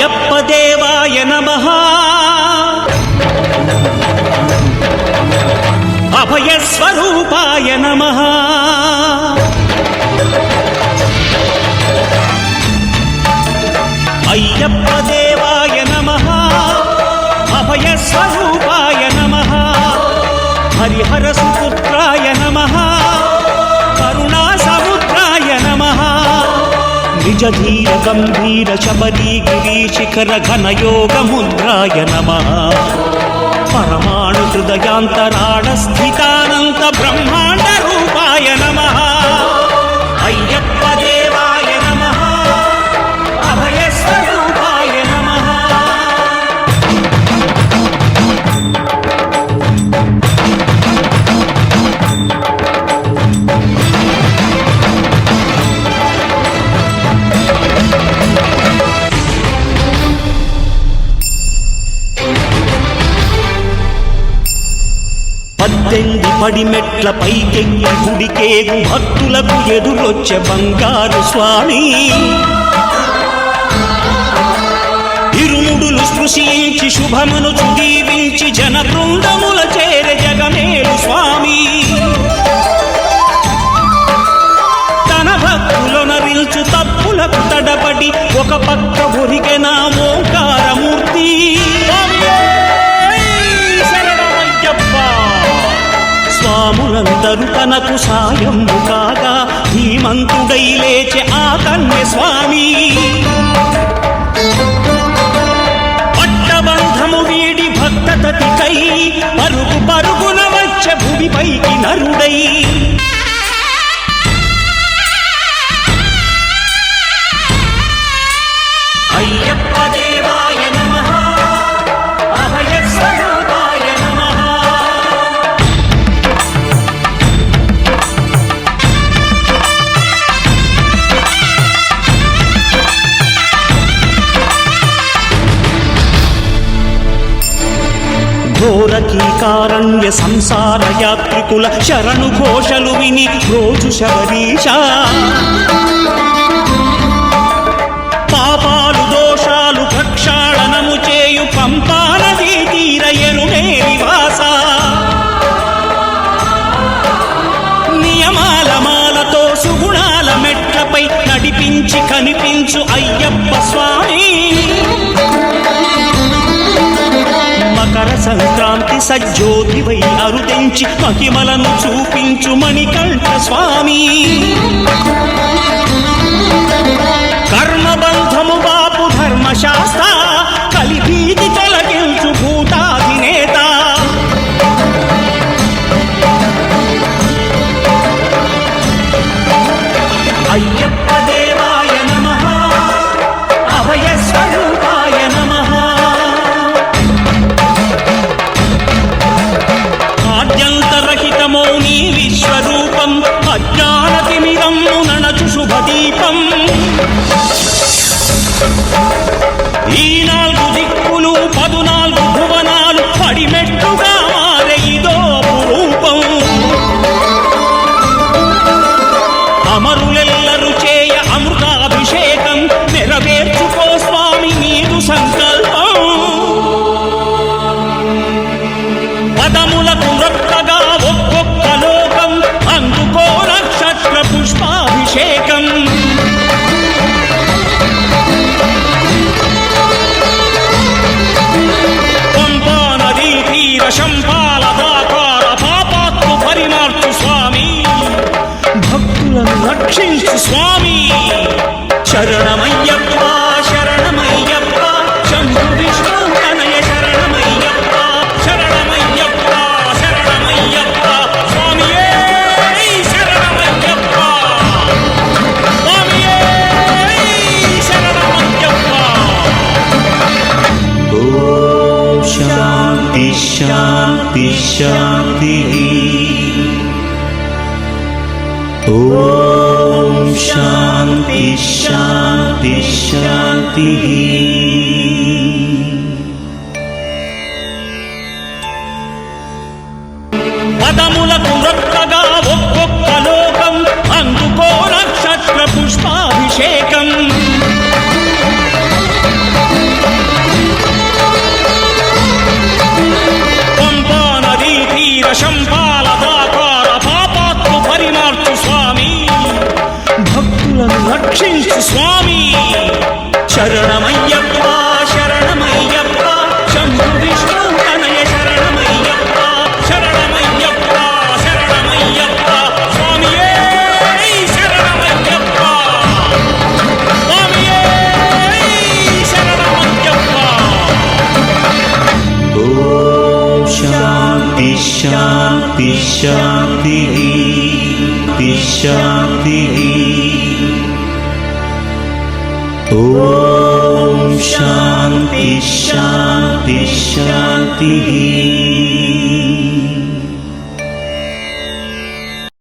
అయ్యప్ప దేవాయ నమః అభయ స్వరూపాయ నమః అయ్యప్ప దేవాయ నమః అభయ స్వరూపాయ నమః హరిహర సుపుత్రాయ నమః కరుణా సముద్రాయ నమః నిజ ధీర గంభీర శబరీ గిరి శిఖర ఘన యోగ ముద్రాయ నమః పరమాణు హృదయాంతరాళ స్థితానంత బ్రహ్మాండ రూపాయ నమః అయ్యప్ప దేవాయ నమః అభయ స్వరూపాయ నమః పద్దెంది పడిమెట్ల పైకెక్కి గుడికేగు భక్తులకు ఎదురొచ్చే బంగారు స్వామి ఇరుముడులు స్పృశించి శుభమును దీవించి జన బృందముల చేరే జగమేలు స్వామి తన భక్తులొనరిల్చు తప్పులకు తడబడి ఒక పక్క ఒరిగెన ఓంకారమూర్తి స్వాములందరూ తనకు సాయము కాగా ధీమంతుడై లేచే ఆ కన్య స్వామి పట్టబంధము వీడి భక్తతతికై పరుగు పరుగున వచ్చే భూమిపైకి నరుడై అయ్యప్ప దేవాయ నమః అభయ స్వరూపాయ నమః ఘోరకీకారణ్య సంసార యాత్రికుల శరణు ఘోషలు విని రోజు శబరీశ పాపాలు దోషాలు ప్రక్షాళనము చేయు పంపానదీ తీరయను నివాస నియమాల మాలతో సుగుణాల మెట్లపై నడిపించి కనిపించు అయ్యప్ప స్వామి మకర సంక్రాంతి సజ్జోతివై అరుదించి మహిమలను చూపించు మణికంఠ స్వామి కర్మబంధము బాపు ధర్మశాస్త్ర కలిభీతి తొలగించు భూతాధినేత అయ్యప్ప దేవాయ నమః అభయ స్వరూపాయ నమః ఆద్యంతరహితమో నీ విశ్వరూపం అజ్ఞానతిమిరము నణచు శుభదీపం ఈ 4 దిక్కులు 14 భువనాలు పడిమెట్టుగా మారే ఇదో రూపం అమరులెల్లరు చేయ అమృతాభిషేకం నెరవేర్చుకో స్వామి నీదు సంకల్పం పదములకు రొక్కగా ఒక్కొక్క లోకం అందుకో నక్షత్ర పుష్పాభిషేకం పంపా నదీ తీర శంపాల దాకార పాపాత్ము పరిమార్చు స్వామి భక్తులను రక్షించు స్వామి శరణమయ్యప్ప శరణమయ్యప్ప శంభు విష్ణు తనయ శరణమయ్యప్ప శరణమయ్యప్ప శరణమయ్యప్ప స్వామియే శరణమయ్యప్ప స్వామియే శరణమయ్యప్ప ఓం శాంతి శాంతి శాంతి ఓం శాంతి శాంతి శాంతి పదములకు రొక్కగా ఒక్కొక్క లోకం అందుకో నక్షత్ర పుష్పాభిషేకం స్వామి శరణమయ్యప్ప శరణమయ్యప్ప శంభు విష్ణు తనయ శరణమయ్యప్ప శరణమయ్యప్ప శరణమయ్యప్ప స్వామియే శరణమయ్యప్ప స్వామియే శరణమయ్యప్ప. ఓం శాంతి శాంతి శాంతి శాంతి. ఓం శాంతి శాంతి శాంతి.